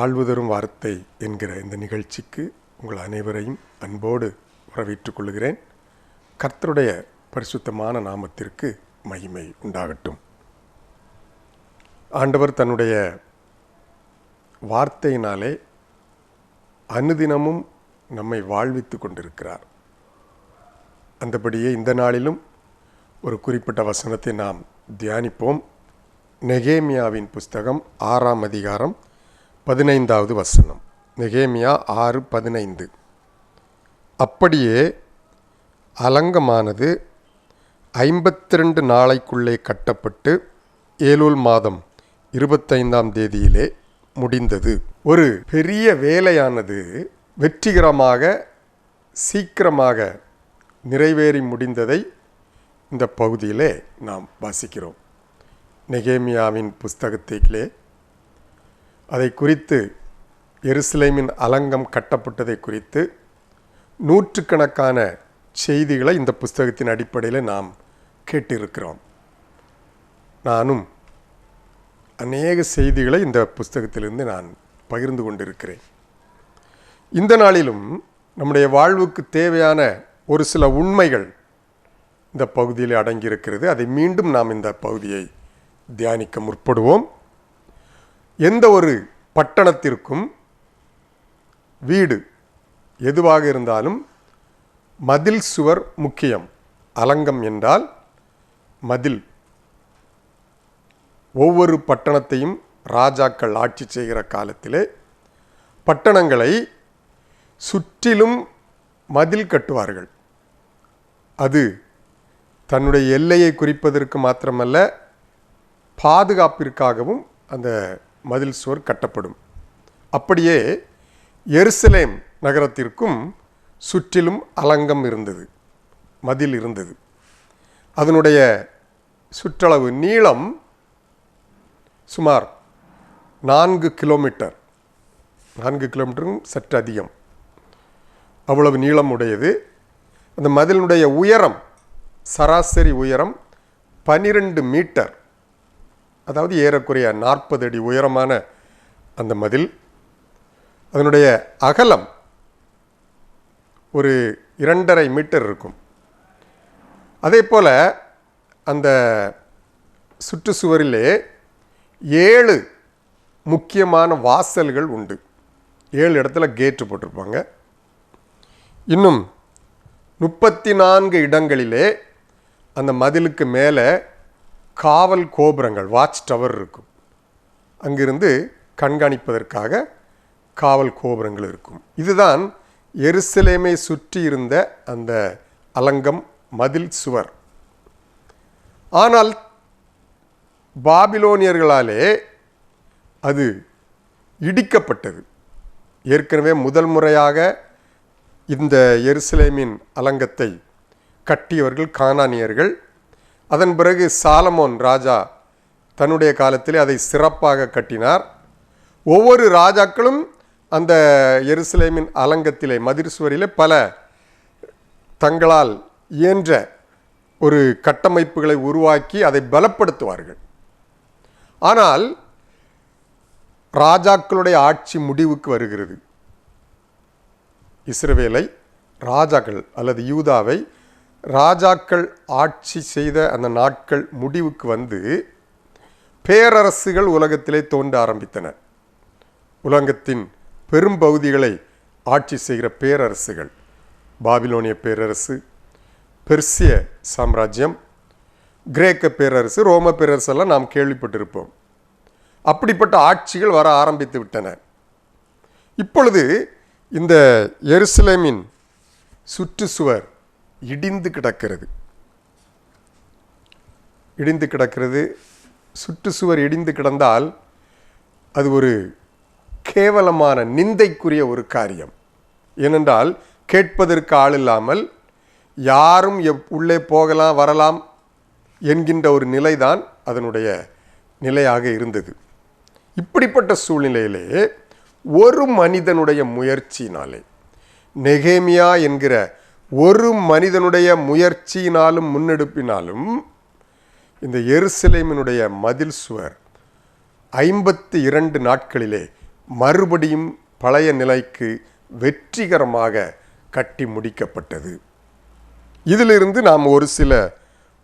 வாழ்வு தரும் வார்த்தை என்கிற இந்த நிகழ்ச்சிக்கு உங்கள் அனைவரையும் அன்போடு வரவேற்றுக் கொள்கிறேன். கர்த்தருடைய பரிசுத்தமான நாமத்திற்கு மகிமை உண்டாகட்டும். ஆண்டவர் தன்னுடைய வார்த்தையினாலே அனுதினமும் நம்மை வாழ்வித்து கொண்டிருக்கிறார். அந்தபடியே இந்த நாளிலும் ஒரு குறிப்பிட்ட வசனத்தை நாம் தியானிப்போம். நெகேமியாவின் புஸ்தகம் 6ஆம் அதிகாரம் 15வது வசனம். நெகேமியா 6:15. அப்படியே அலங்கமானது 52 நாளைக்குள்ளே கட்டப்பட்டு ஏலூல் மாதம் 25ஆம் தேதியிலே முடிந்தது. ஒரு பெரிய வேலையானது வெற்றிகரமாக சீக்கிரமாக நிறைவேறி முடிந்ததை இந்த பகுதியிலே நாம் வாசிக்கிறோம். நெகேமியாவின் புஸ்தகத்திலே அதை குறித்து எருசலேமின் அலங்கம் கட்டப்பட்டதை குறித்து நூற்றுக்கணக்கான செய்திகளை இந்த புஸ்தகத்தின் அடிப்படையில் நாம் கேட்டிருக்கிறோம். நானும் அநேக செய்திகளை இந்த புஸ்தகத்திலிருந்து நான் பகிர்ந்து கொண்டிருக்கிறேன். இந்த நாளிலும் நம்முடைய வாழ்வுக்கு தேவையான ஒரு சில உண்மைகள் இந்த பகுதியில் அடங்கியிருக்கிறது. அதை மீண்டும் நாம் இந்த பகுதியை தியானிக்க முற்படுவோம். எந்த ஒரு பட்டணத்திற்கும் வீடு எதுவாக இருந்தாலும் மதில் சுவர் முக்கியம். அலங்கம் என்றால் மதில். ஒவ்வொரு பட்டணத்தையும் ராஜாக்கள் ஆட்சி செய்கிற காலத்திலே பட்டணங்களை சுற்றிலும் மதில் கட்டுவார்கள். அது தன்னுடைய எல்லையை குறிப்பதற்கு மாத்திரமல்ல, பாதுகாப்பிற்காகவும் அந்த மதில் சுவர் கட்டப்படும். அப்படியே எருசலேம் நகரத்திற்கும் சுற்றிலும் அலங்கம் இருந்தது, மதில் இருந்தது. அதனுடைய சுற்றளவு நீளம் சுமார் 4 கிலோமீட்டர், 4 கிலோமீட்டரும் சற்று அதிகம், அவ்வளவு நீளம் உடையது. அந்த மதிலினுடைய உயரம், சராசரி உயரம் 12 மீட்டர், அதாவது ஏறக்குறைய 40 அடி உயரமான அந்த மதில். அதனுடைய அகலம் ஒரு 2.5 மீட்டர் இருக்கும். அதே போல் அந்த சுற்றுச்சுவரிலே 7 முக்கியமான வாசல்கள் உண்டு. 7 இடத்துல கேட்டு போட்டிருப்பாங்க. இன்னும் 34 இடங்களிலே அந்த மதிலுக்கு மேலே காவல் கோபுரங்கள், வாட்ச் டவர் இருக்கும். அங்கிருந்து கண்காணிப்பதற்காக காவல் கோபுரங்கள் இருக்கும். இதுதான் எருசலேமை சுற்றி இருந்த அந்த அலங்கம், மதில் சுவர். ஆனால் பாபிலோனியர்களாலே அது இடிக்கப்பட்டது. ஏற்கனவே முதல் முறையாக இந்த எருசலேமின் அலங்கத்தை கட்டியவர்கள் கானானியர்கள். அதன் பிறகு சாலமோன் ராஜா தன்னுடைய காலத்திலே அதை சிறப்பாக கட்டினார். ஒவ்வொரு ராஜாக்களும் அந்த எருசலேமின் அலங்கத்திலே, மதில் சுவரிலே பல தங்களால் இயன்ற ஒரு கட்டமைப்புகளை உருவாக்கி அதை பலப்படுத்துவார்கள். ஆனால் ராஜாக்களுடைய ஆட்சி முடிவுக்கு வருகிறது. இஸ்ரவேலை ராஜாக்கள் அல்லது யூதாவை ராஜாக்கள் ஆட்சி செய்த அந்த நாட்கள் முடிவுக்கு வந்து பேரரசுகள் உலகத்திலே தோன்ற ஆரம்பித்தன. உலகத்தின் பெரும்பகுதிகளை ஆட்சி செய்கிற பேரரசுகள், பாபிலோனிய பேரரசு, பெர்சிய சாம்ராஜ்யம், கிரேக்க பேரரசு, ரோம பேரரசெல்லாம் நாம் கேள்விப்பட்டிருப்போம். அப்படிப்பட்ட ஆட்சிகள் வர ஆரம்பித்து விட்டன. இப்பொழுது இந்த எருசலேமின் சுற்றுச்சுவர் இடிந்து கிடக்கிறது. சுற்றுச்சுவர் இடிந்து கிடந்தால் அது ஒரு கேவலமான, நிந்தைக்குரிய ஒரு காரியம். ஏனென்றால் கேட்பதற்கு ஆள் இல்லாமல் யாரும் உள்ளே போகலாம் வரலாம் என்கின்ற ஒரு நிலைதான் அதனுடைய நிலையாக இருந்தது. இப்படிப்பட்ட சூழ்நிலையிலே ஒரு மனிதனுடைய முயற்சியினாலே, நெகேமியா என்கிற ஒரு மனிதனுடைய முயற்சியினாலும் முன்னெடுப்பினாலும் இந்த எருசலேமினுடைய மதில் சுவர் 52 நாட்களிலே மறுபடியும் பழைய நிலைக்கு வெற்றிகரமாக கட்டி முடிக்கப்பட்டது. இதிலிருந்து நாம் ஒரு சில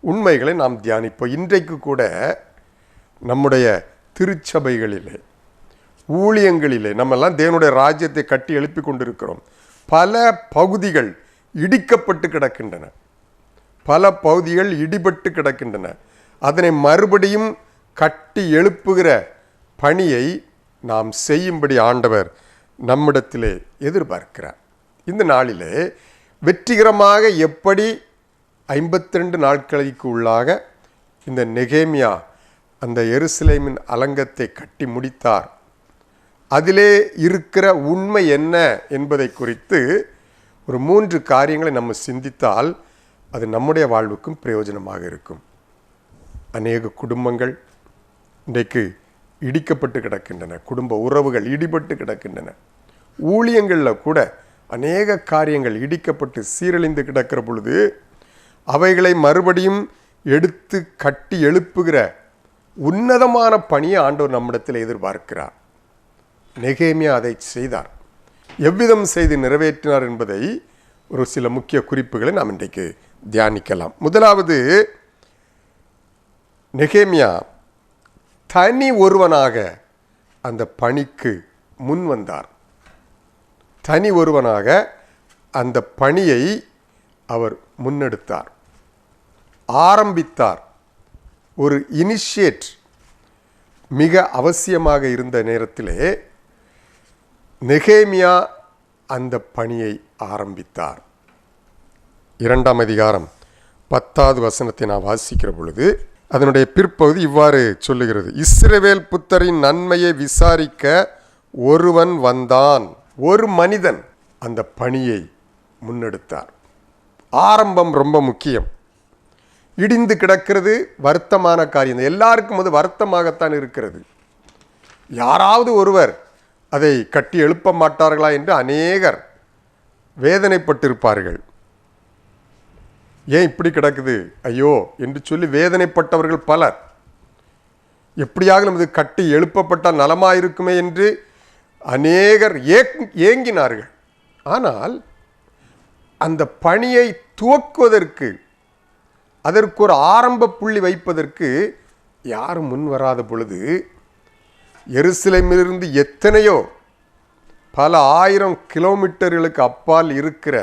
உண்மைகளை நாம் தியானிப்போம். இன்றைக்கு கூட நம்முடைய திருச்சபைகளிலே, ஊழியங்களிலே நம்மெல்லாம் தேவனுடைய ராஜ்யத்தை கட்டி எழுப்பி கொண்டிருக்கிறோம். பல பகுதிகள் இடிக்கப்பட்டு கிடக்கின்றன, பல பகுதிகள் இடிபட்டு கிடக்கின்றன. அதனை மறுபடியும் கட்டி எழுப்புகிற பணியை நாம் செய்யும்படி ஆண்டவர் நம்மிடத்திலே எதிர்பார்க்கிறார். இந்த நாளிலே வெற்றிகரமாக எப்படி 52 நாட்களுக்கு உள்ளாக இந்த நெகேமியா அந்த எருசலேமின் அலங்கத்தை கட்டி முடித்தார், அதிலே இருக்கிற உண்மை என்ன என்பதை குறித்து ஒரு 3 காரியங்களை நம்ம சிந்தித்தால் அது நம்முடைய வாழ்வுக்கும் பிரயோஜனமாக இருக்கும். அநேக குடும்பங்கள் இன்றைக்கு இடிக்கப்பட்டு கிடக்கின்றன, குடும்ப உறவுகள் இடிபட்டு கிடக்கின்றன. ஊழியங்களில் கூட அநேக காரியங்கள் இடிக்கப்பட்டு சீரழிந்து கிடக்கிற பொழுது அவைகளை மறுபடியும் எடுத்து கட்டி எழுப்புகிற உன்னதமான பணியை ஆண்டவர் நம்மிடத்தில் எதிர்பார்க்கிறார். நெகேமியா அதை செய்தார். எவ்விதம் செய்து நிறைவேற்றினார் என்பதை ஒரு சில முக்கிய குறிப்புகளை நாம் இன்றைக்கு தியானிக்கலாம். முதலாவது, நெகேமியா தனி ஒருவனாக அந்த பணிக்கு முன் வந்தார். தனி ஒருவனாக அந்த பணியை அவர் முன்னெடுத்தார், ஆரம்பித்தார். ஒரு இனிஷியேட் மிக அவசியமாக இருந்த நேரத்திலே நெகேமியா அந்த பணியை ஆரம்பித்தார். 2ஆம் அதிகாரம் 10வது வசனத்தை நான் வாசிக்கிற பொழுது அதனுடைய பிற்பகுதி இவ்வாறு சொல்லுகிறது: இஸ்ரவேல் புத்தரின் நன்மையை விசாரிக்க ஒருவன் வந்தான். ஒரு மனிதன் அந்த பணியை முன்னெடுத்தார். ஆரம்பம் ரொம்ப முக்கியம். இடிந்து கிடக்கிறது வருத்தமான காரியம். எல்லாருக்கும் அது வருத்தமாகத்தான் இருக்கிறது. யாராவது ஒருவர் அதை கட்டி எழுப்ப மாட்டார்களா என்று அநேகர் வேதனைப்பட்டிருப்பார்கள். ஏன் இப்படி கிடக்குது ஐயோ என்று சொல்லி வேதனைப்பட்டவர்கள் பலர். எப்படியாக இது கட்டி எழுப்பப்பட்டால் நலமாயிருக்குமே என்று அநேகர் ஏங்கினார்கள். ஆனால் அந்த பணியை துவக்குவதற்கு, அதற்கு ஒரு ஆரம்ப புள்ளி வைப்பதற்கு யாரும் முன் வராத பொழுது எருசலேமிலிருந்து எத்தனையோ பல 1000 கிலோமீட்டர்களுக்கு அப்பால் இருக்கிற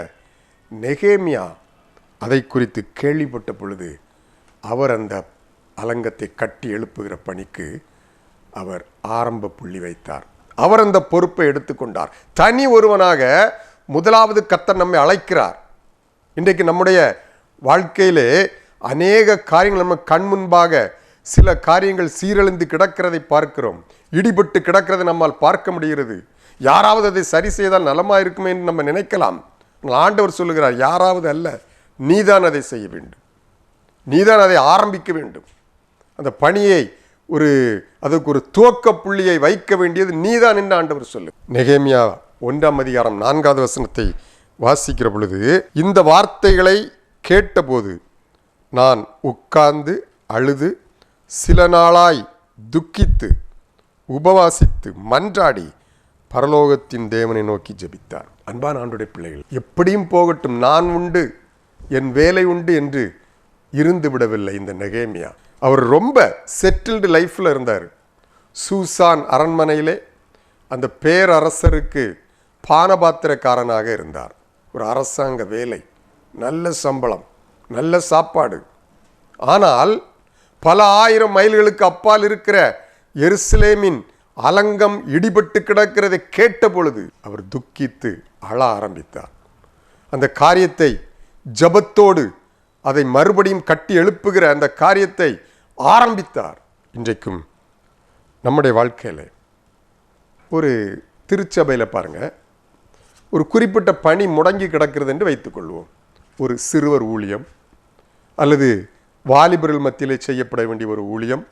நெகேமியா அதை குறித்து கேள்விப்பட்ட பொழுது அவர் அந்த அலங்கத்தை கட்டி எழுப்புகிற பணிக்கு அவர் ஆரம்ப புள்ளி வைத்தார். அவர் அந்த பொறுப்பை எடுத்துக்கொண்டார். தனி ஒருவனாக முதலாவது கர்த்தர் நம்மை அழைக்கிறார். இன்றைக்கு நம்முடைய வாழ்க்கையிலே அநேக காரியங்கள் நம்ம கண் முன்பாக சில காரியங்கள் சீரழிந்து கிடக்கிறதை பார்க்கிறோம், இடிபட்டு கிடக்கிறதை நம்மால் பார்க்க முடிகிறது. யாராவது அதை சரி செய்தால் நலமாக இருக்குமே என்று நம்ம நினைக்கலாம். ஆண்டவர் சொல்லுகிறார், யாராவது அல்ல, நீதான் அதை செய்ய வேண்டும், நீதான் அதை ஆரம்பிக்க வேண்டும். அந்த பணியை அதற்கு ஒரு துவக்க புள்ளியை வைக்க வேண்டியது நீதான் என்று ஆண்டவர் சொல்லு. நெகேமியா 1ஆம் அதிகாரம் 4வது வசனத்தை வாசிக்கிற பொழுது, இந்த வார்த்தைகளை கேட்டபோது நான் உட்கார்ந்து அழுது சில நாளாய் துக்கித்து உபவாசித்து மன்றாடி பரலோகத்தின் தேவனை நோக்கி ஜெபித்தார். அன்பான ஆண்டவருடைய பிள்ளைகள், எப்படியும் போகட்டும், நான் உண்டு, என் வேலை உண்டு என்று இருந்து விடவில்லை இந்த நெகேமியா. அவர் ரொம்ப செட்டில்டு லைஃப்பில் இருந்தார். சூசான் அரண்மனையிலே அந்த பேரரசருக்கு பானபாத்திரக்காரனாக இருந்தார். ஒரு அரசாங்க வேலை, நல்ல சம்பளம், நல்ல சாப்பாடு. ஆனால் பல 1000 மைல்களுக்கு அப்பால் இருக்கிற எருசலேமின் அலங்கம் இடிபட்டு கிடக்கிறதை கேட்ட பொழுது அவர் துக்கித்து அழ ஆரம்பித்தார். அந்த காரியத்தை ஜபத்தோடு அதை மறுபடியும் கட்டி எழுப்புகிற அந்த காரியத்தை ஆரம்பித்தார். இன்றைக்கும் நம்முடைய வாழ்க்கையில் ஒரு திருச்சபையில் பாருங்கள், ஒரு குறிப்பிட்ட பணி முடங்கி கிடக்கிறது என்று வைத்துக்கொள்வோம். ஒரு சிறுவர் ஊழியம் அல்லது வாலிபர்கள் மத்தியிலே செய்யப்பட வேண்டிய ஒரு ஊழியம்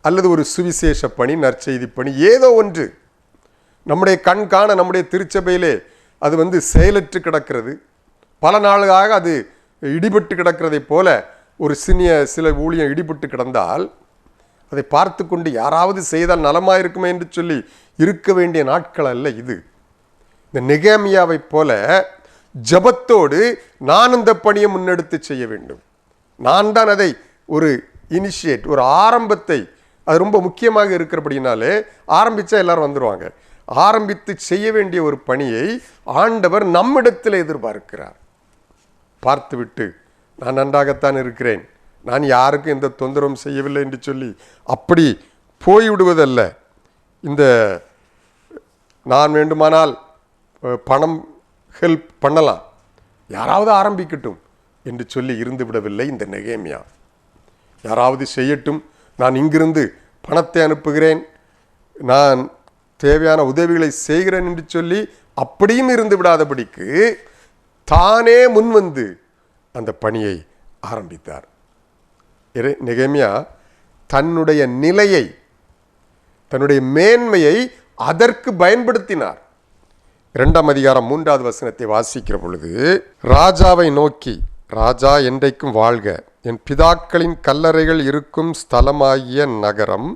அல்லது ஒரு சுவிசேஷ பணி, நற்செய்தி பணி, ஏதோ ஒன்று நம்முடைய கண் காண நம்முடைய திருச்சபையிலே அது செயலற்று கிடக்கிறது. பல நாளாக அது இடிபட்டு கிடக்கிறதை போல ஒரு சில ஊழியம் இடிபட்டு கிடந்தால் அதை பார்த்து கொண்டு யாராவது செய்தால் நலமாயிருக்குமே என்று சொல்லி இருக்க வேண்டிய நாட்கள் அல்ல இது. இந்த நெகேமியாவை போல ஜபத்தோடு நான் அந்த பணியை முன்னெடுத்து செய்ய வேண்டும். நான் தான் அதை ஒரு இனிஷியேட், ஒரு ஆரம்பத்தை, அது ரொம்ப முக்கியமாக இருக்கிறபடினாலே ஆரம்பித்தா எல்லாரும் வந்துடுவாங்க. ஆரம்பித்து செய்ய வேண்டிய ஒரு பணியை ஆண்டவர் நம்மிடத்தில் எதிர்பார்க்கிறார். பார்த்துவிட்டு நான் நன்றாகத்தான் இருக்கிறேன், நான் யாருக்கும் எந்த தொந்தரவும் செய்யவில்லை என்று சொல்லி அப்படி போய்விடுவதல்ல. இந்த நான் வேண்டுமானால் பணம் ஹெல்ப் பண்ணலாம், யாராவது ஆரம்பிக்கட்டும் என்று சொல்லி இருந்து விடவில்லை இந்த நெகேமியா. யாராவது செய்யட்டும், நான் இங்கிருந்து பணத்தை அனுப்புகிறேன், நான் தேவையான உதவிகளை செய்கிறேன் என்று சொல்லி அப்படியும் இருந்து விடாதபடிக்கு தானே முன்வந்து அந்த பணியை ஆரம்பித்தார். நெகேமியா தன்னுடைய நிலையை, தன்னுடைய மேன்மையை அதற்கு பயன்படுத்தினார். 2ஆம் அதிகாரம் 3வது வசனத்தை வாசிக்கிற பொழுது, ராஜாவை நோக்கி, ராஜா என்றைக்கும் வாழ்க, என் பிதாக்களின் கல்லறைகள் இருக்கும் ஸ்தலமாகிய நகரம்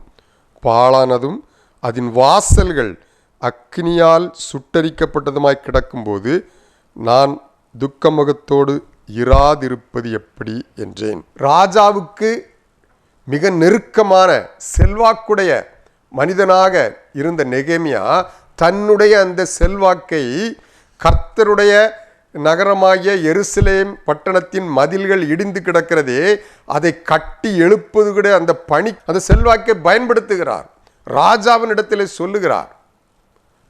பாழானதும் அதன் வாசல்கள் அக்னியால் சுட்டரிக்கப்பட்டதுமாய் கிடக்கும்போது நான் துக்கமுகத்தோடு இராதிருப்பது எப்படி என்றேன். ராஜாவுக்கு மிக நெருக்கமான செல்வாக்குடைய மனிதனாக இருந்த நெகேமியா தன்னுடைய அந்த செல்வாக்கை கர்த்தருடைய நகரமாகிய எருசலேம் பட்டணத்தின் மதில்கள் இடிந்து கிடக்கிறதே, அதை கட்டி எழுப்பது கூட அந்த பணி, அந்த செல்வாக்கை பயன்படுத்துகிறார். ராஜாவின் இடத்திலே சொல்லுகிறார்,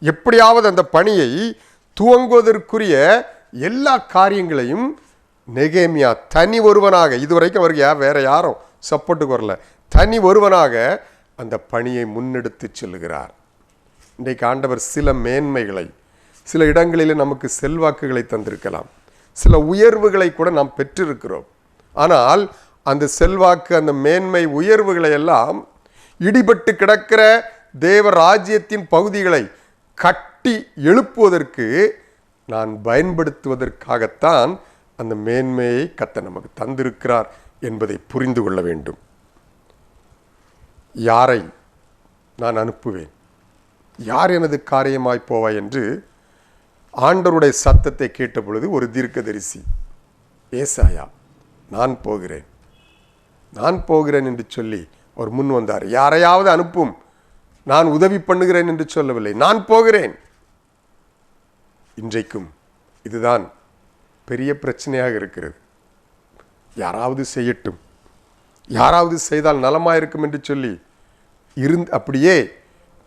எப்படியாவது அந்த பணியை துவங்குவதற்குரிய எல்லா காரியங்களையும் நெகேமியா தனி ஒருவனாக, இதுவரைக்கும் அவருக்கு வேற யாரும் சப்போர்ட்டுக்கு வரல, தனி ஒருவனாக அந்த பணியை முன்னெடுத்து செல்லுகிறார். இன்றைக்கு ஆண்டவர் சில மேன்மைகளை, சில இடங்களில் நமக்கு செல்வாக்குகளை தந்திருக்கலாம், சில உயர்வுகளை கூட நாம் பெற்றிருக்கிறோம். ஆனால் அந்த செல்வாக்கு, அந்த மேன்மை, உயர்வுகளை எல்லாம் இடிபட்டு கிடக்கிற தேவ ராஜ்யத்தின் பகுதிகளை கட்டி எழுப்புவதற்கு நான் பயன்படுத்துவதற்காகத்தான் அந்த மேன்மையை கர்த்தர் நமக்கு தந்திருக்கிறார் என்பதை புரிந்து கொள்ள வேண்டும். யாரை நான் அனுப்புவேன், யார் எனது காரியமாய் போவாய் என்று ஆண்டவருடைய சத்தத்தை கேட்ட பொழுது ஒரு தீர்க்கதரிசி ஏசாயா, நான் போகிறேன், நான் போகிறேன் என்று சொல்லி அவர் முன் வந்தார். யாரையாவது அனுப்பும், நான் உதவி பண்ணுகிறேன் என்று சொல்லவில்லை, நான் போகிறேன். இன்றைக்கும் இதுதான் பெரிய பிரச்சனையாக இருக்கிறது. யாராவது செய்யட்டும், யாராவது செய்தால் நலமாயிருக்கும் என்று சொல்லி அப்படியே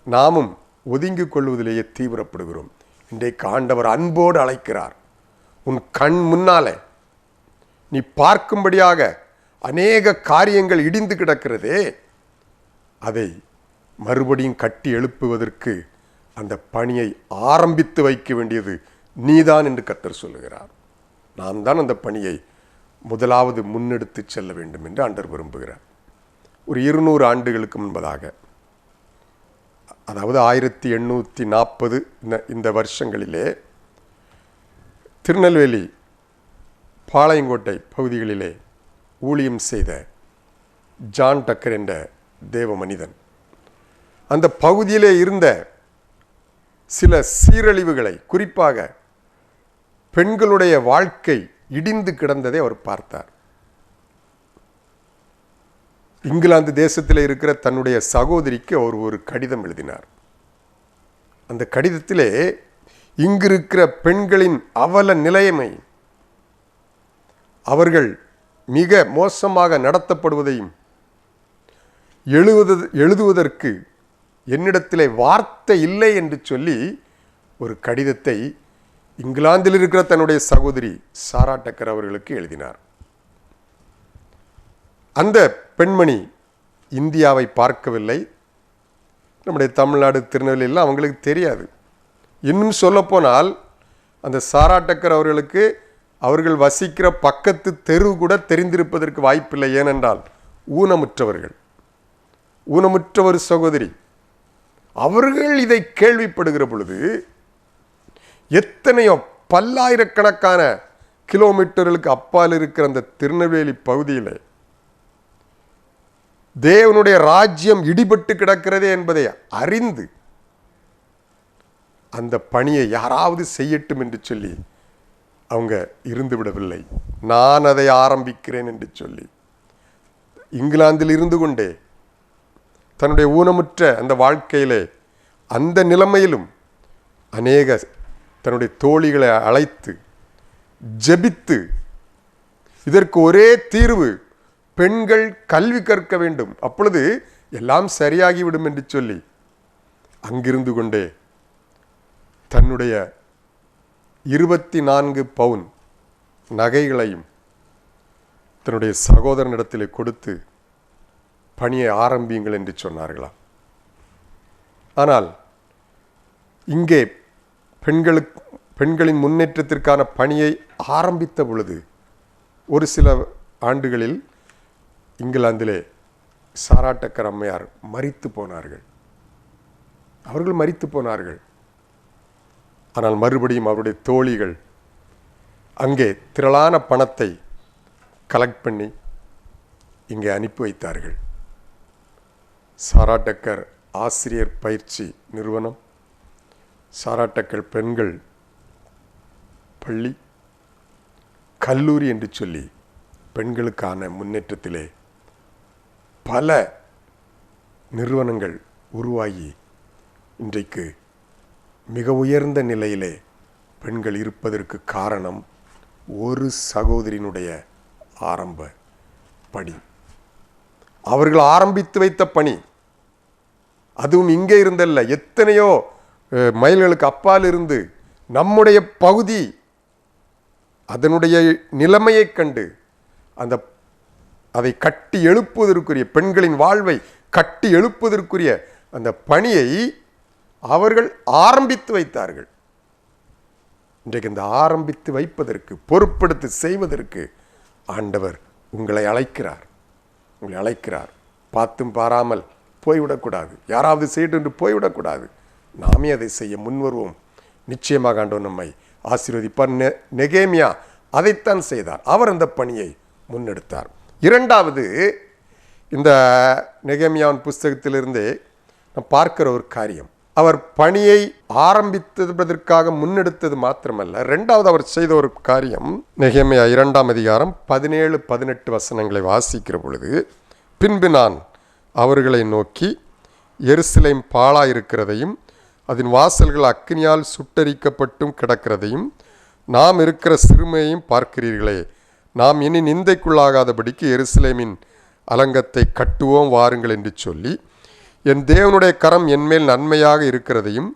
நாமும் ஒதுங்கிக் கொள்வதிலேயே தீவிரப்படுகிறோம். இன்றைக்கு ஆண்டவர் அன்போடு அழைக்கிறார். உன் கண் முன்னாலே நீ பார்க்கும்படியாக அநேக காரியங்கள் இடிந்து கிடக்கிறதே, அதை மறுபடியும் கட்டி எழுப்புவதற்கு அந்த பணியை ஆரம்பித்து வைக்க வேண்டியது நீதான் என்று கர்த்தர் சொல்லுகிறார். நாம் தான் அந்த பணியை முதலாவது முன்னெடுத்து செல்ல வேண்டும் என்று ஆண்டவர் விரும்புகிறார். ஒரு 200 ஆண்டுகளுக்கு முன்பதாக, அதாவது 1840 இந்த வருஷங்களிலே திருநெல்வேலி பாளையங்கோட்டை பகுதிகளிலே ஊழியம் செய்த ஜான் டக்கர் என்ற தேவ மனிதன் அந்த பகுதியிலே இருந்த சில சீரழிவுகளை, குறிப்பாக பெண்களுடைய வாழ்க்கை இடிந்து கிடந்ததை அவர் பார்த்தார். இங்கிலாந்து தேசத்தில் இருக்கிற தன்னுடைய சகோதரிக்கு அவர் ஒரு கடிதம் எழுதினார். அந்த கடிதத்திலே இங்கிருக்கிற பெண்களின் அவல நிலைமை, அவர்கள் மிக மோசமாக நடத்தப்படுவதையும் எழுதுவதற்கு என்னிடத்திலே வார்த்தை இல்லை என்று சொல்லி ஒரு கடிதத்தை இங்கிலாந்தில் இருக்கிற தன்னுடைய சகோதரி சாரா டக்கர் அவர்களுக்கு எழுதினார். அந்த பெண்மணி இந்தியாவை பார்க்கவில்லை, நம்முடைய தமிழ்நாடு திருநெல்வேலியில் அவங்களுக்கு தெரியாது. இன்னும் சொல்லப்போனால் அந்த சாரா டக்கர் அவர்களுக்கு அவர்கள் வசிக்கிற பக்கத்து தெரு கூட தெரிந்திருப்பதற்கு வாய்ப்பில்லை. ஏனென்றால் ஊனமுற்றவர்கள், ஊனமுற்ற ஒரு சகோதரி. அவர்கள் இதை கேள்விப்படுகிற பொழுது எத்தனையோ பல்லாயிரக்கணக்கான கிலோமீட்டர்களுக்கு அப்பால் இருக்கிற அந்த திருநெல்வேலி பகுதியில் தேவனுடைய ராஜ்யம் இடிபட்டு கிடக்கிறதே என்பதை அறிந்து அந்த பணியை யாராவது செய்யட்டும் என்று சொல்லி அவங்க இருந்து விடவில்லை. நான் அதை ஆரம்பிக்கிறேன் என்று சொல்லி இங்கிலாந்தில் இருந்து கொண்டே தன்னுடைய ஊனமுற்ற அந்த வாழ்க்கையிலே அந்த நிலைமையிலும் அநேக தன்னுடைய தோழிகளை அழைத்து ஜெபித்து இதற்கு ஒரே தீர்வு, பெண்கள் கல்வி கற்க வேண்டும், அப்பொழுது எல்லாம் சரியாகிவிடும் என்று சொல்லி அங்கிருந்து கொண்டே தன்னுடைய 24 பவுன் நகைகளையும் தன்னுடைய சகோதரனிடத்திலே கொடுத்து பணியை ஆரம்பியுங்கள் என்று சொன்னார்களாம். ஆனால் இங்கே பெண்களின் முன்னேற்றத்திற்கான பணியை ஆரம்பித்த பொழுது ஒரு சில ஆண்டுகளில் இங்கிலாந்திலே சாரா டக்கர் அம்மையார் மரித்து போனார்கள். அவர்கள் மரித்து போனார்கள். ஆனால் மறுபடியும் அவருடைய தோழிகள் அங்கே திரளான பணத்தை கலெக்ட் பண்ணி இங்கே அனுப்பி வைத்தார்கள். சாரா டக்கர் ஆசிரியர் பயிற்சி நிறுவனம், சாரா டக்கர் பெண்கள் பள்ளி, கல்லூரி என்று சொல்லி பெண்களுக்கான முன்னேற்றத்திலே பல நிறுவனங்கள் உருவாகி இன்றைக்கு மிக உயர்ந்த நிலையிலே பெண்கள் இருப்பதற்கு காரணம் ஒரு சகோதரியினுடைய ஆரம்ப பணி. அவர்கள் ஆரம்பித்து வைத்த பணி, அதுவும் இங்கே இருந்தல்ல, எத்தனையோ மைல்களுக்கு அப்பால் இருந்து நம்முடைய பகுதி அதனுடைய நிலைமையை கண்டு அதை கட்டி எழுப்புவதற்குரிய, பெண்களின் வாழ்வை கட்டி எழுப்புவதற்குரிய அந்த பணியை அவர்கள் ஆரம்பித்து வைத்தார்கள். இன்றைக்கு இந்த ஆரம்பித்து வைப்பதற்கு, பொறுப்படுத்தி செய்வதற்கு ஆண்டவர் உங்களை அழைக்கிறார். உங்களை அழைக்கிறார். பார்த்தும் பாராமல் போய்விடக்கூடாது. யாராவது செய்யட்டும் என்று போய்விடக்கூடாது. நாமே அதை செய்ய முன்வருவோம். நிச்சயமாக ஆண்டவர் நம்மை ஆசீர்வதிப்பார். நெகேமியா அதைத்தான் செய்தார். அவர் அந்த பணியை முன்னெடுத்தார். இரண்டாவது, இந்த நெகேமியாவின் புஸ்தகத்திலிருந்தே நாம் பார்க்கிற ஒரு காரியம், அவர் பணியை ஆரம்பித்ததற்காக முன்னெடுத்தது மாத்திரமல்ல, இரண்டாவது அவர் செய்த ஒரு காரியம், நெகேமியா 2ஆம் அதிகாரம் 17-18 வசனங்களை வாசிக்கிற பொழுது, பின்பு நான் அவர்களை நோக்கி, எருசலேம் பாழாயிருக்கிறதையும் அதன் வாசல்கள் அக்கினியால் சுட்டரிக்கப்பட்டும் கிடக்கிறதையும் நாம் இருக்கிற சிறுமையையும் பார்க்கிறீர்களே. நாம் இனி நிந்தைக்குள்ளாகாதபடிக்கு எருசலேமின் அலங்கத்தை கட்டுவோம் வாருங்கள் என்று சொல்லி, என் தேவனுடைய கரம் என்மேல் நன்மையாக இருக்கிறதையும்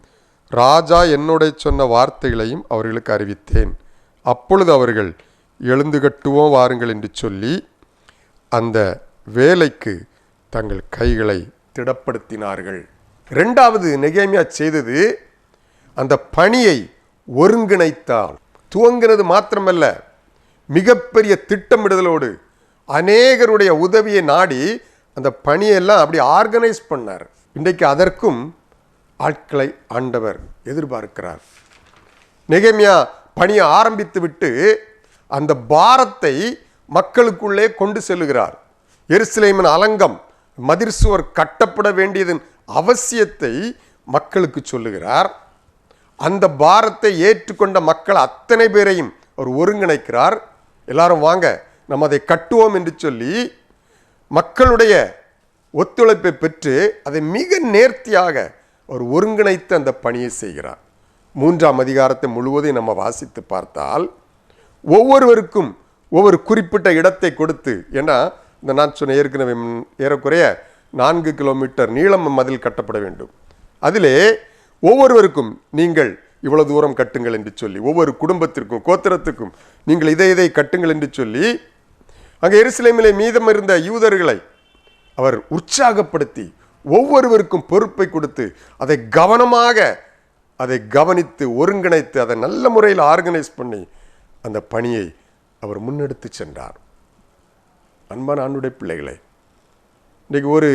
ராஜா என்னோட சொன்ன வார்த்தைகளையும் அவர்களுக்கு அறிவித்தேன். அப்பொழுது அவர்கள் எழுந்து கட்டுவோம் வாருங்கள் என்று சொல்லி அந்த வேலைக்கு தங்கள் கைகளை திடப்படுத்தினார்கள். இரண்டாவது நெகேமியா செய்தது, அந்த பணியை ஒருங்கிணைத்தார். துவங்கினது மாத்திரமல்ல, மிகப்பெரிய திட்டமிடுதலோடு அநேகருடைய உதவியை நாடி அந்த பணியெல்லாம் அப்படி ஆர்கனைஸ் பண்ணார். இன்றைக்கு அதற்கும் ஆட்களை ஆண்டவர் எதிர்பார்க்கிறார். நெகேமியா பணியை ஆரம்பித்து விட்டு அந்த பாரத்தை மக்களுக்குள்ளே கொண்டு செல்லுகிறார். எருசலேமின் அலங்கம், மதிர் சுவர் கட்டப்பட வேண்டியதன் அவசியத்தை மக்களுக்கு சொல்லுகிறார். அந்த பாரத்தை ஏற்றுக்கொண்ட மக்கள் அத்தனை பேரையும் அவர் ஒருங்கிணைக்கிறார். எல்லாரும் வாங்க நம்ம அதை கட்டுவோம் என்று சொல்லி மக்களுடைய ஒத்துழைப்பை பெற்று அதை மிக நேர்த்தியாக அவர் ஒருங்கிணைத்து அந்த பணியை செய்கிறார். 3ஆம் அதிகாரத்தை முழுவதையும் நம்ம வாசித்து பார்த்தால் ஒவ்வொருவருக்கும் ஒவ்வொரு குறிப்பிட்ட இடத்தை கொடுத்து, ஏன்னா இந்த நான் சொன்ன ஏற்கனவே ஏறக்குறைய 4 கிலோமீட்டர் நீளம் மதில் கட்டப்பட வேண்டும். அதிலே ஒவ்வொருவருக்கும் நீங்கள் இவ்வளவு தூரம் கட்டுங்கள் என்று சொல்லி, ஒவ்வொரு குடும்பத்திற்கும் கோத்திரத்துக்கும் நீங்கள் இதை கட்டுங்கள் என்று சொல்லி, அங்கே எருசலேமிலே மீதம் இருந்த யூதர்களை அவர் உற்சாகப்படுத்தி ஒவ்வொருவருக்கும் பொறுப்பை கொடுத்து அதை கவனமாக அதை கவனித்து ஒருங்கிணைத்து அதை நல்ல முறையில் ஆர்கனைஸ் பண்ணி அந்த பணியை அவர் முன்னெடுத்து சென்றார். அன்பான ஆண்டுடைய பிள்ளைகளை, இன்றைக்கு ஒரு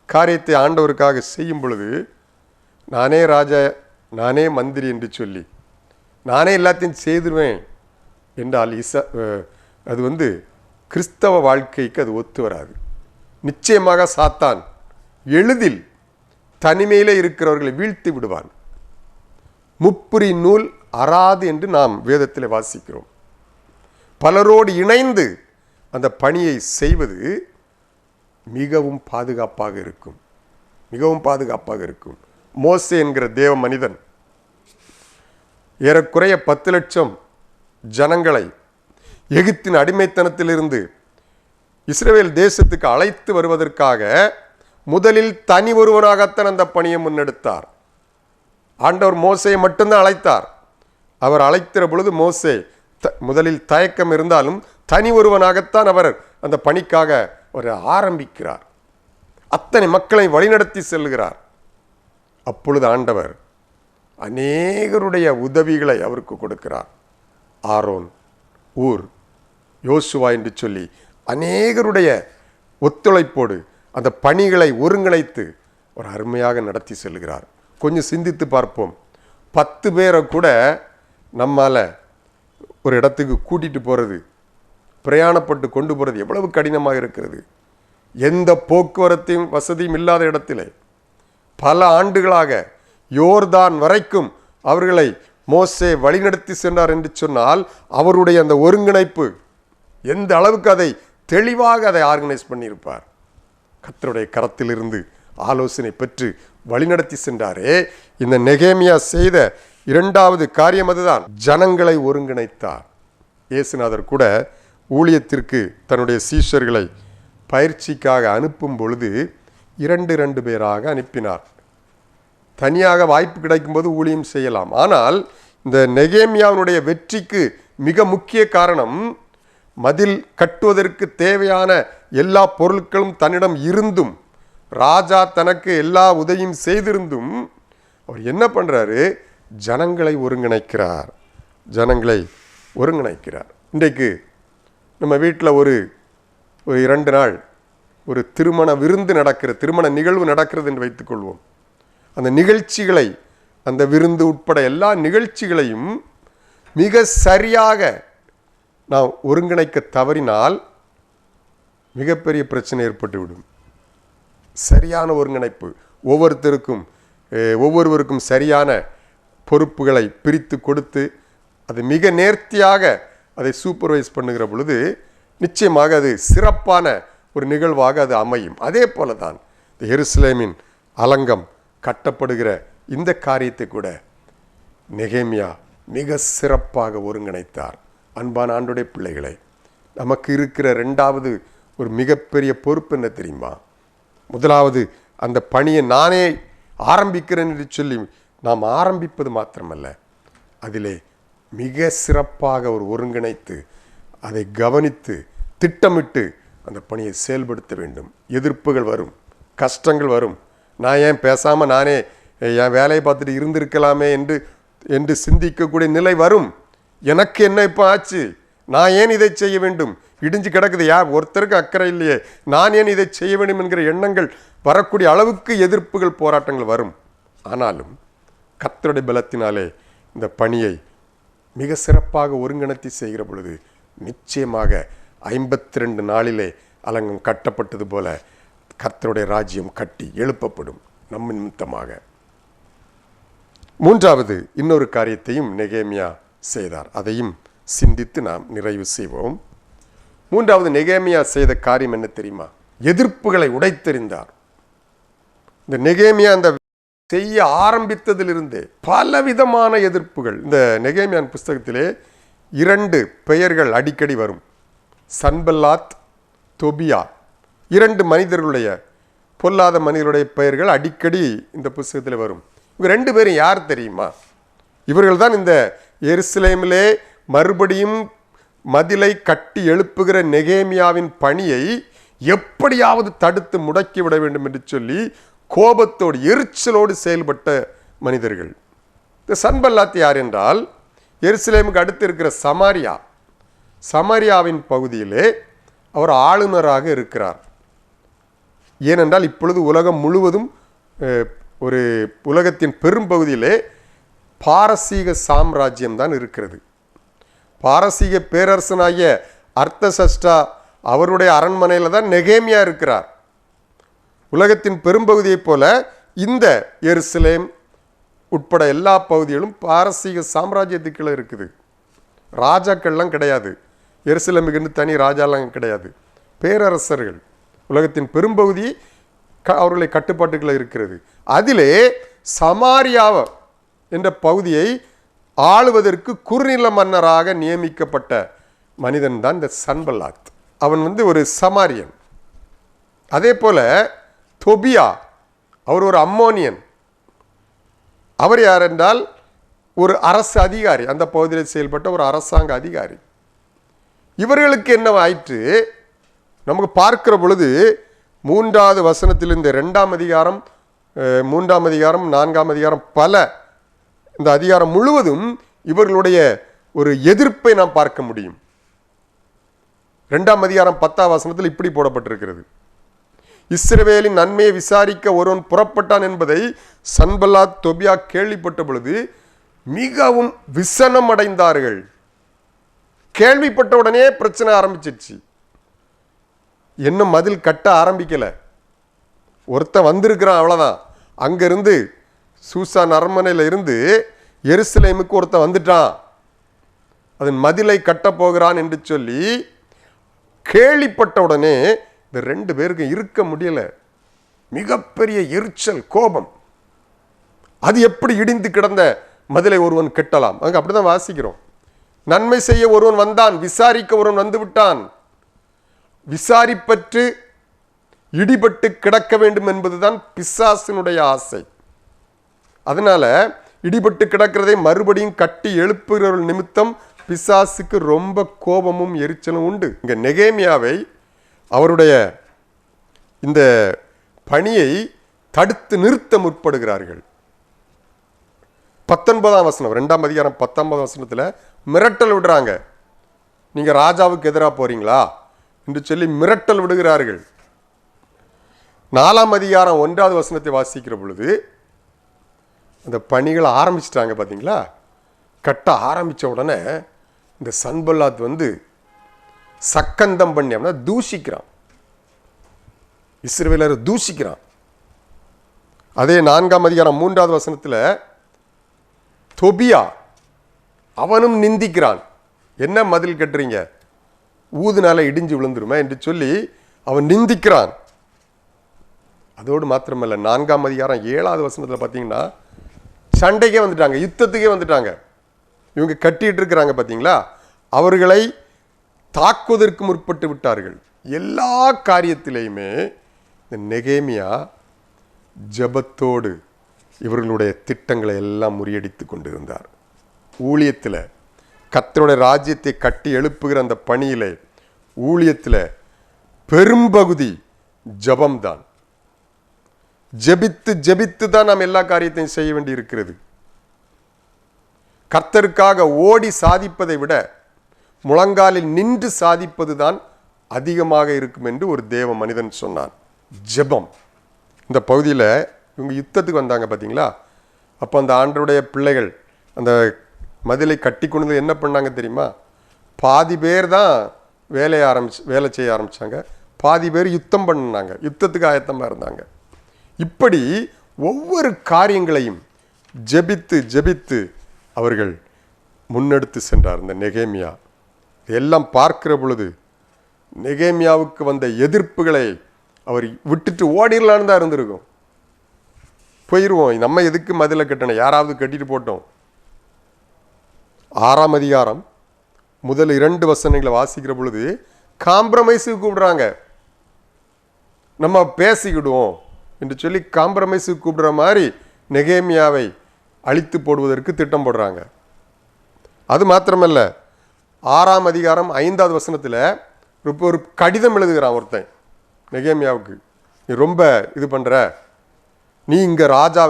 காரியத்தை ஆண்டவருக்காக செய்யும் பொழுது நானே ராஜா, நானே மந்திரி என்று சொல்லி நானே எல்லாத்தையும் செய்துருவேன் என்றால் அது கிறிஸ்தவ வாழ்க்கைக்கு அது ஒத்து வராது. நிச்சயமாக சாத்தான் எளிதில் தனிமையிலே இருக்கிறவர்களை வீழ்த்தி விடுவான். முப்புரி நூல் அறாது என்று நாம் வேதத்தில் வாசிக்கிறோம். பலரோடு இணைந்து அந்த பணியை செய்வது மிகவும் பாதுகாப்பாக இருக்கும். மிகவும் பாதுகாப்பாக இருக்கும். மோசே என்கிற தேவ மனிதன் ஏறக்குறைய 10 லட்சம் ஜனங்களை எகிப்தின் அடிமைத்தனத்திலிருந்து இஸ்ரவேல் தேசத்துக்கு அழைத்து வருவதற்காக முதலில் தனி ஒருவனாகத்தான் அந்த பணியை முன்னெடுத்தார். ஆண்டவர் மோசையை மட்டும்தான் அழைத்தார். அவர் அழைக்கிற பொழுது மோசே முதலில் தயக்கம் இருந்தாலும் தனி ஒருவனாகத்தான் அவர் அந்த பணிக்காக அவர் ஆரம்பிக்கிறார். அத்தனை மக்களை வழிநடத்தி செல்கிறார். அப்பொழுது ஆண்டவர் அநேகருடைய உதவிகளை அவருக்கு கொடுக்கிறார். ஆரோன், ஊர், யோசுவா என்று சொல்லி அநேகருடைய ஒத்துழைப்போடு அந்த பணிகளை ஒருங்கிணைத்து ஒரு அருமையாக நடத்தி செல்கிறார். கொஞ்சம் சிந்தித்து பார்ப்போம். 10 பேரை கூட நம்மால் ஒரு இடத்துக்கு கூட்டிகிட்டு போகிறது, பிரயாணப்பட்டு கொண்டு போகிறது எவ்வளவு கடினமாக இருக்கிறது. எந்த போக்குவரத்தையும் வசதியும் இல்லாத இடத்திலே பல ஆண்டுகளாக யோர்தான் வரைக்கும் அவர்களை மோசே வழிநடத்தி சென்றார் என்று சொன்னால் அவருடைய அந்த ஒருங்கிணைப்பு எந்த அளவுக்கு அதை தெளிவாக அதை ஆர்கனைஸ் பண்ணியிருப்பார். கர்த்தருடைய கரத்திலிருந்து ஆலோசனை பெற்று வழிநடத்தி சென்றாரே. இந்த நெகேமியா செய்த 2வது காரியம் அதுதான், ஜனங்களை ஒருங்கிணைத்தார். இயேசுநாதர் கூட ஊழியத்திற்கு தன்னுடைய சீஷர்களை பயிற்சிக்காக அனுப்பும் பொழுது 2 பேராக அனுப்பினார். தனியாக வாய்ப்பு கிடைக்கும்போது ஊழியம் செய்யலாம். ஆனால் இந்த நெகேமியாவினுடைய வெற்றிக்கு மிக முக்கிய காரணம், மதில் கட்டுவதற்கு தேவையான எல்லா பொருட்களும் தன்னிடம் இருந்தும், ராஜா தனக்கு எல்லா உதவியும் செய்திருந்தும் அவர் என்ன பண்ணுறாரு, ஜனங்களை ஒருங்கிணைக்கிறார். ஜனங்களை ஒருங்கிணைக்கிறார். இன்றைக்கு நம்ம வீட்டில் ஒரு 2 நாள் ஒரு திருமண விருந்து நடக்கிற, திருமண நிகழ்வு நடக்கிறது என்று வைத்துக்கொள்வோம். அந்த நிகழ்ச்சிகளை, அந்த விருந்து உட்பட எல்லா நிகழ்ச்சிகளையும் மிக சரியாக நாம் ஒருங்கிணைக்க தவறினால் மிகப்பெரிய பிரச்சனை ஏற்பட்டுவிடும். சரியான ஒருங்கிணைப்பு, ஒவ்வொருவருக்கும் சரியான பொறுப்புகளை பிரித்து கொடுத்து அதை மிக நேர்த்தியாக அதை சூப்பர்வைஸ் பண்ணுகிற பொழுது நிச்சயமாக அது சிறப்பான ஒரு நிகழ்வாக அது அமையும். அதே போல தான் எருசலேமின் அலங்கம் கட்டப்படுகிற இந்த காரியத்தை கூட நெகேமியா மிக சிறப்பாக ஒருங்கிணைத்தார். அன்பான ஆண்டவருடைய பிள்ளைகளை, நமக்கு இருக்கிற 2வது ஒரு மிகப்பெரிய பொறுப்பு என்ன தெரியுமா? முதலாவது, அந்த பணியை நானே ஆரம்பிக்கிறேன் என்று சொல்லி நாம் ஆரம்பிப்பது மாத்திரமல்ல, அதிலே மிக சிறப்பாக ஒரு ஒருங்கிணைத்து அதை கவனித்து திட்டமிட்டு அந்த பணியை செயல்படுத்த வேண்டும். எதிர்ப்புகள் வரும், கஷ்டங்கள் வரும். நான் ஏன் பேசாமல் நானே என் வேலையை பார்த்துட்டு இருந்திருக்கலாமே என்று சிந்திக்கக்கூடிய நிலை வரும். எனக்கு என்ன இப்போ ஆச்சு, நான் ஏன் இதை செய்ய வேண்டும், இடிஞ்சு கிடக்குது, ஒருத்தருக்கு அக்கறை இல்லையே, நான் ஏன் இதை செய்ய வேண்டும் என்கிற எண்ணங்கள் வரக்கூடிய அளவுக்கு எதிர்ப்புகள், போராட்டங்கள் வரும். ஆனாலும் கர்த்தருடைய பலத்தினாலே இந்த பணியை மிக சிறப்பாக ஒருங்கிணைத்து செய்கிற பொழுது நிச்சயமாக 52 நாளிலே அலங்கம் கட்டப்பட்டது போல கர்த்தருடைய ராஜ்யம் கட்டி எழுப்பப்படும் நம் நிமித்தமாக. 3வது இன்னொரு காரியத்தையும் நெகேமியா செய்தார். அதையும் சிந்தித்து நாம் நிறைவு செய்வோம். 3வது நெகேமியா செய்த காரியம் என்ன தெரியுமா? எதிர்ப்புகளை உடைத்தெறிந்தார். இந்த நெகேமியா அந்த செய்ய ஆரம்பித்ததிலிருந்தே பலவிதமான எதிர்ப்புகள். இந்த நெகேமியான் புஸ்தகத்திலே 2 பெயர்கள் அடிக்கடி வரும். சன்பல்லாத், தொபியா, 2 மனிதர்களுடைய, பொல்லாத மனிதர்களுடைய பெயர்கள் அடிக்கடி இந்த புஸ்தகத்தில் வரும். இவங்க 2 பேரும் யார் தெரியுமா? இவர்கள் தான் இந்த எருசலேமிலே மறுபடியும் மதிலை கட்டி எழுப்புகிற நெகேமியாவின் பணியை எப்படியாவது தடுத்து முடக்கிவிட வேண்டும் என்று சொல்லி கோபத்தோடு, எரிச்சலோடு செயல்பட்ட மனிதர்கள். இந்த சன்பல்லாத் யார் என்றால், எருசலேமுக்கு அடுத்து இருக்கிற சமாரியாவின் பகுதியிலே அவர் ஆளுநராக இருக்கிறார். ஏனென்றால் இப்பொழுது உலகம் முழுவதும் ஒரு உலகத்தின் பெரும் பகுதியிலே பாரசீக சாம்ராஜ்யம் தான் இருக்கிறது. பாரசீக பேரரசனாகிய அர்த்தசஷ்டா அவருடைய அரண்மனையில் தான் நெகேமியா இருக்கிறார். உலகத்தின் பெரும்பகுதியைப் போல இந்த எருசலேம் உட்பட எல்லா பகுதிகளும் பாரசீக சாம்ராஜ்யத்துக்குள்ள இருக்குது. ராஜாக்கள்லாம் கிடையாது. எருசலேமுக்கு தனி ராஜாலாம் கிடையாது. பேரரசர்கள். உலகத்தின் பெரும்பகுதி அவர்களை கட்டுப்பாட்டுக்குள்ள இருக்கிறது. அதிலே சமாரியாவ என்ற பகுதியை ஆளுவதற்கு குறுநில மன்னராக நியமிக்கப்பட்ட மனிதன் தான் இந்த சன்பல்லாத். அவன் ஒரு சமாரியன். அதே போல தொபியா, அவர் ஒரு அம்மோனியன். அவர் யார் என்றால் ஒரு அரசு அதிகாரி, அந்த பகுதியில் செயல்பட்ட ஒரு அரசாங்க அதிகாரி. இவர்களுக்கு என்ன ஆயிற்று? நமக்கு பார்க்கிற பொழுது 3வது வசனத்தில் இந்த 2ஆம் அதிகாரம் 3ஆம் அதிகாரம் 4ஆம் அதிகாரம் பல இந்த அதிகாரம் முழுவதும் இவர்களுடைய ஒரு எதிர்ப்பை நாம் பார்க்க முடியும். 2ஆம் அதிகாரம் 10ஆம் வசனத்தில் இப்படி போடப்பட்டிருக்கிறது: இஸ்ரவேலின் நன்மையை விசாரிக்க ஒருவன் புறப்பட்டான் என்பதை சன்பல்லாத் தொபியா கேள்விப்பட்ட பொழுது மிகவும் விசனம் அடைந்தார்கள். கேள்விப்பட்ட உடனே பிரச்சனை ஆரம்பிச்சிருச்சு. இன்னும் மதில் கட்ட ஆரம்பிக்கல, ஒருத்தன் வந்திருக்கிறான், அவ்வளவுதான். அங்கிருந்து சூசான் அரண்மனையில இருந்து எருசலேமுக்கு ஒருத்தன் வந்துட்டான், அதன் மதிலை கட்டப் போகிறான் என்று சொல்லி கேள்விப்பட்ட உடனே இந்த 2 பேருக்கு இருக்க முடியல. மிகப்பெரிய எரிச்சல், கோபம். அது எப்படி இடிந்து கிடந்த மதிலை ஒருவன் கட்டலாம்? அங்க அப்படிதான் வாசிக்கிறோம். நன்மை செய்ய ஒருவன் வந்தான், விசாரிக்க ஒருவன் வந்து விட்டான். விசாரிப்பற்று இடிபட்டு கிடக்க வேண்டும் என்பதுதான் பிசாசினுடைய ஆசை. அதனால இடிபட்டு கிடக்கிறதை மறுபடியும் கட்டி எழுப்புகிறவர்கள் நிமித்தம் பிசாசுக்கு ரொம்ப கோபமும் எரிச்சலும் உண்டு. இங்க நெகேமியாவை அவருடைய இந்த பணியை தடுத்து நிறுத்த முற்படுகிறார்கள். 19ஆம் வசனம், 2ஆம் அதிகாரம் 19ஆம் வசனத்தில் மிரட்டல் விடுறாங்க. நீங்க ராஜாவுக்கு எதிராக போறீங்களா என்று சொல்லி மிரட்டல் விடுகிறார்கள். 4ஆம் அதிகாரம் 1வது வசனத்தை வாசிக்கிற பொழுது அந்த பணிகளை ஆரம்பிச்சிட்டாங்க. பார்த்தீங்களா? கட்ட ஆரம்பித்த உடனே இந்த சன்பல்லாத் சக்கந்தம் பண்ணி அப்படின்னா தூஷிக்கிறான், இஸ்ரவேலரை தூஷிக்கிறான். அதே 4ஆம் அதிகாரம் 3வது வசனத்தில் தொபியா அவனும் நிந்திக்கிறான். என்ன மதில் கட்டுறீங்க, ஊதுனால இடிஞ்சு விழுந்துருமா என்று சொல்லி அவன் நிந்திக்கிறான். அதோடு மாத்திரமல்ல, 4ஆம் அதிகாரம் 7வது வசனத்தில் பார்த்தீங்கன்னா சண்டைக்கே வந்துட்டாங்க, யுத்தத்துக்கே வந்துட்டாங்க. இவங்க கட்டிட்டு இருக்கிறாங்க பார்த்தீங்களா, அவர்களை தாக்குவதற்கு முற்பட்டு விட்டார்கள். எல்லா காரியத்திலையுமே இந்த நெகேமியா ஜெபத்தோடு இவர்களுடைய திட்டங்களை எல்லாம் முறியடித்து கொண்டிருந்தார். ஊழியத்தில் கர்த்தருடைய ராஜ்யத்தை கட்டி எழுப்புகிற அந்த பணியிலே, ஊழியத்தில் பெரும்பகுதி ஜபம்தான். ஜெபித்து ஜெபித்து தான் நாம் எல்லா காரியத்தையும் செய்ய வேண்டி இருக்கிறது. கர்த்தருக்காக ஓடி சாதிப்பதை விட முழங்காலில் நின்று சாதிப்பது தான் அதிகமாக இருக்கும் என்று ஒரு தேவ மனிதன் சொன்னான். ஜெபம். இந்த பகுதியில் இவங்க யுத்தத்துக்கு வந்தாங்க பார்த்தீங்களா, அப்போ அந்த ஆண்டருடைய பிள்ளைகள் அந்த மதிலை கட்டி கொண்டு என்ன பண்ணாங்க தெரியுமா? பாதி பேர் தான் வேலை செய்ய ஆரம்பித்தாங்க, பாதி பேர் யுத்தம் பண்ணாங்க, யுத்தத்துக்கு ஆயத்தமாக இருந்தாங்க. இப்படி ஒவ்வொரு காரியங்களையும் ஜெபித்து ஜெபித்து அவர்கள் முன்னெடுத்து சென்றார் இந்த நெகேமியா. எல்லாம் பார்க்கிற பொழுது நெகேமியாவுக்கு வந்த எதிர்ப்புகளை அவர் விட்டுட்டு ஓடிடலான்னு தான் இருந்திருக்கும். போயிடுவோம், நம்ம எதுக்கு மதிலை கட்டணும், யாராவது கட்டிட்டு போட்டோம். 6ஆம் அதிகாரம் முதல் 2 வசனங்களை வாசிக்கிற பொழுது காம்ப்ரமைஸுக்கு கூப்பிடுறாங்க. நம்ம பேசிக்கிடுவோம் என்று சொல்லி காம்ப்ரமைஸுக்கு கூப்பிடுற மாதிரி நெகேமியாவை அழித்து போடுவதற்கு திட்டம் போடுறாங்க. அது மாத்திரமல்ல, 6ஆம் அதிகாரம் 5வது வசனத்தில் ஒரு கடிதம் எழுதுகிறான் ஒருத்தன் நெகேமியாவுக்கு. நீ ரொம்ப இது பண்ற, நீ இங்க ராஜா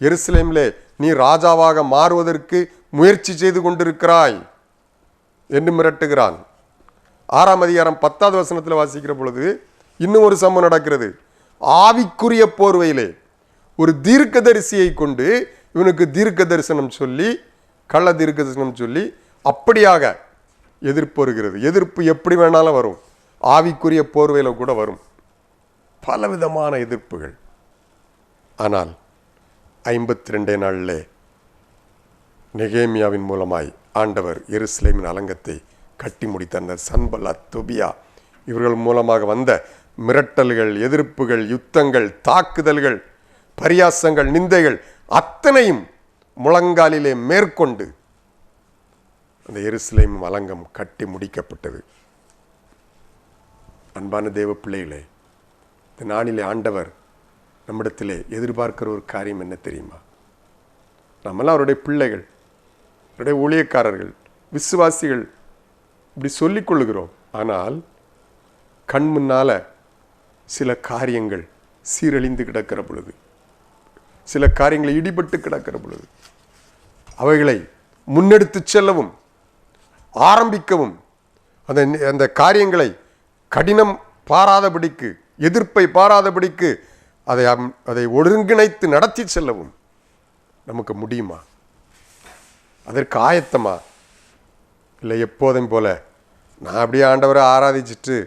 எருசலேமிலே நீ ராஜாவாக மாறுவதற்கு முயற்சி செய்து கொண்டிருக்கிறாய் என்று மிரட்டுகிறான். 6ஆம் அதிகாரம் 10வது வசனத்தில் வாசிக்கிற பொழுது இன்னும் ஒரு சம்பவம் நடக்கிறது. ஆவிக்குரிய போர்வையிலே ஒரு தீர்க்கதரிசியை கொண்டு இவனுக்கு தீர்க்க தரிசனம் சொல்லி, கள்ள தீர்க்க தரிசனம் சொல்லி அப்படியாக எதிர்ப்பு வருகிறது. எதிர்ப்பு எப்படி வேணாலும் வரும், ஆவிக்குரிய போர்வையில் கூட வரும். பலவிதமான எதிர்ப்புகள். ஆனால் 52 நாளிலே நெகேமியாவின் மூலமாய் ஆண்டவர் எருசலேமின் அலங்கத்தை கட்டி முடித்த அந்த சன்பல்லாத், தொபியா இவர்கள் மூலமாக வந்த மிரட்டல்கள், எதிர்ப்புகள், யுத்தங்கள், தாக்குதல்கள், பரியாசங்கள், நிந்தைகள் அத்தனையும் முழங்காலிலே மேற்கொண்டு அந்த எருசலேம் அலங்கம் கட்டி முடிக்கப்பட்டது. அன்பான தேவ பிள்ளைகளே, இந்த நாளிலே ஆண்டவர் நம்மிடத்திலே எதிர்பார்க்கிற ஒரு காரியம் என்ன தெரியுமா? நம்மெல்லாம் அவருடைய பிள்ளைகள், அவருடைய ஊழியக்காரர்கள், விசுவாசிகள், இப்படி சொல்லிக் கொள்ளுகிறோம். ஆனால் கண் முன்னால சில காரியங்கள் சீரழிந்து கிடக்கிற பொழுது, சில காரியங்களை இடிபட்டு கிடக்கிற பொழுது, அவைகளை முன்னெடுத்து செல்லவும் ஆரம்பிக்கவும் அந்த காரியங்களை கடினம் பாராதபடிக்கு, எதிர்ப்பை பாராதபடிக்கு அதை ஒருங்கிணைத்து நடத்தி செல்லவும் நமக்கு முடியுமா? அதற்கு ஆயத்தமா? இல்லை எப்போதும் போல நான் அப்படியே ஆண்டவரை ஆராதிச்சுட்டு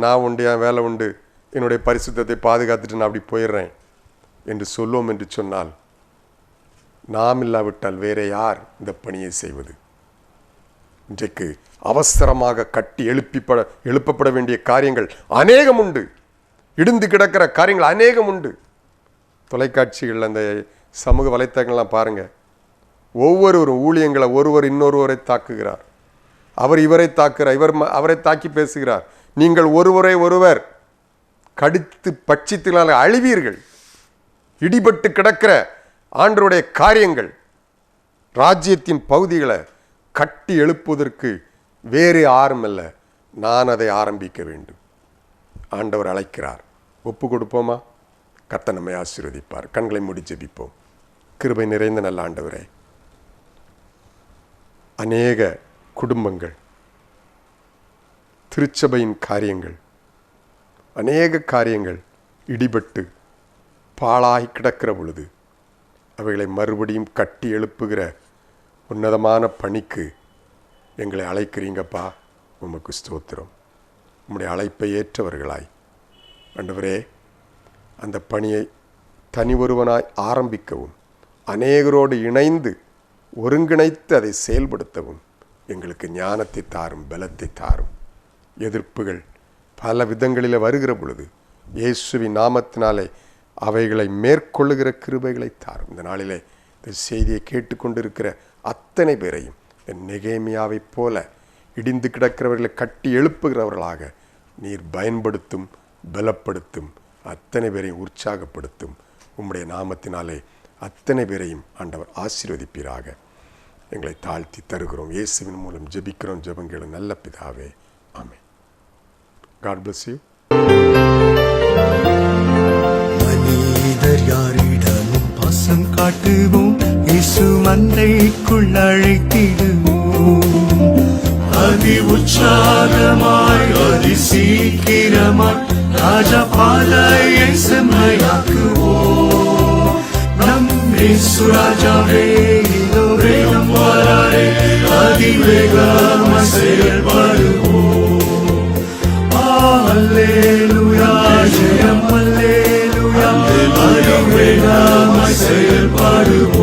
நான் உண்டு, என் வேலை உண்டு, என்னுடைய பரிசுத்தத்தை பாதுகாத்துட்டு நான் அப்படி போயிடுறேன் என்று சொல்லுவோம் என்று சொன்னால், நாம் இல்லாவிட்டால் வேற யார் இந்த பணியை செய்வது? இன்றைக்கு அவசரமாக கட்டி எழுப்பப்பட வேண்டிய காரியங்கள் அநேகம் உண்டு. இடிந்து கிடக்கிற காரியங்கள் அநேகம் உண்டு. தொலைக்காட்சிகள், அந்த சமூக வலைத்தளங்கள்லாம் பாருங்க. ஒவ்வொருவரும் ஊழியங்களை ஒருவர் இன்னொருவரை தாக்குகிறார். அவர் இவரை தாக்குகிறார், இவர் அவரை தாக்கி பேசுகிறார். நீங்கள் ஒருவர் கடித்து பட்சித்தினால் அழிவீர்கள். இடிபட்டு கிடக்கிற ஆண்டவருடைய காரியங்கள், ராஜ்யத்தின் பகுதிகளை கட்டி எழுப்புவதற்கு வேறு யாரும் அல்ல, நான் அதை ஆரம்பிக்க வேண்டும். ஆண்டவர் அழைக்கிறார். ஒப்பு கொடுப்போமா? கர்த்தர் நம்மை ஆசீர்வதிப்பார். கண்களை மூடி ஜெபிப்போம். கிருபை நிறைந்த நல்ல ஆண்டவரே, அநேக குடும்பங்கள், திருச்சபையின் காரியங்கள், அநேக காரியங்கள் இடிபட்டு பாழாய் கிடக்கிற பொழுது அவைகளை மறுபடியும் கட்டி எழுப்புகிற உன்னதமான பணிக்கு எங்களை அழைக்கிறீங்கப்பா. உமக்கு ஸ்தோத்திரம். உம்முடைய அழைப்பை ஏற்றவர்களாய் ஆண்டவரே, அந்த பணியை தனி ஒருவனாய் ஆரம்பிக்கவும், அநேகரோடு இணைந்து ஒருங்கிணைத்து அதை செயல்படுத்தவும் எங்களுக்கு ஞானத்தை தாரும், பலத்தை தாரும். எதிர்ப்புகள் பல விதங்களில் வருகிற பொழுது இயேசுவின் நாமத்தினாலே அவைகளை மேற்கொள்ளுகிற கிருபைகளை தாரும். இந்த நாளிலே இந்த செய்தியை கேட்டுக்கொண்டிருக்கிற அத்தனை பேரையும் நெகேமியாவைப் போல இடிந்து கிடக்கிறவர்களை கட்டி எழுப்புகிறவர்களாக நீர் பயன்படுத்தும், பலப்படுத்தும். அத்தனை பேரையும் உற்சாகப்படுத்தும். உம்முடைய நாமத்தினாலே அத்தனை பேரையும் ஆண்டவர் ஆசீர்வதிப்பீராக. எங்களை தாழ்த்தி தருகிறோம். இயேசுவின் மூலம் ஜெபிக்கிறோம். ஜெபங்களும் நல்ல பிதாவே, ஆமென். God bless you. மனிதர் யாரிடமும் பாசம் காட்டுவோம், இயேசு மந்தைக்குள் அழைத்திடுவோம். அதி உற்சாகமாய், அதி சீக்கிரமாய் ராஜா பாதையை செம்மையாக்குவோம். நம் இயேசு ராஜாவே, இதோ வேகம் வராரே, அதிவேகமாய் செயல்படுவோம். அல்லேலூயா, ஜெயம் அல்லேலூயா, அதிவேகமாய் செயல்படுவோம்.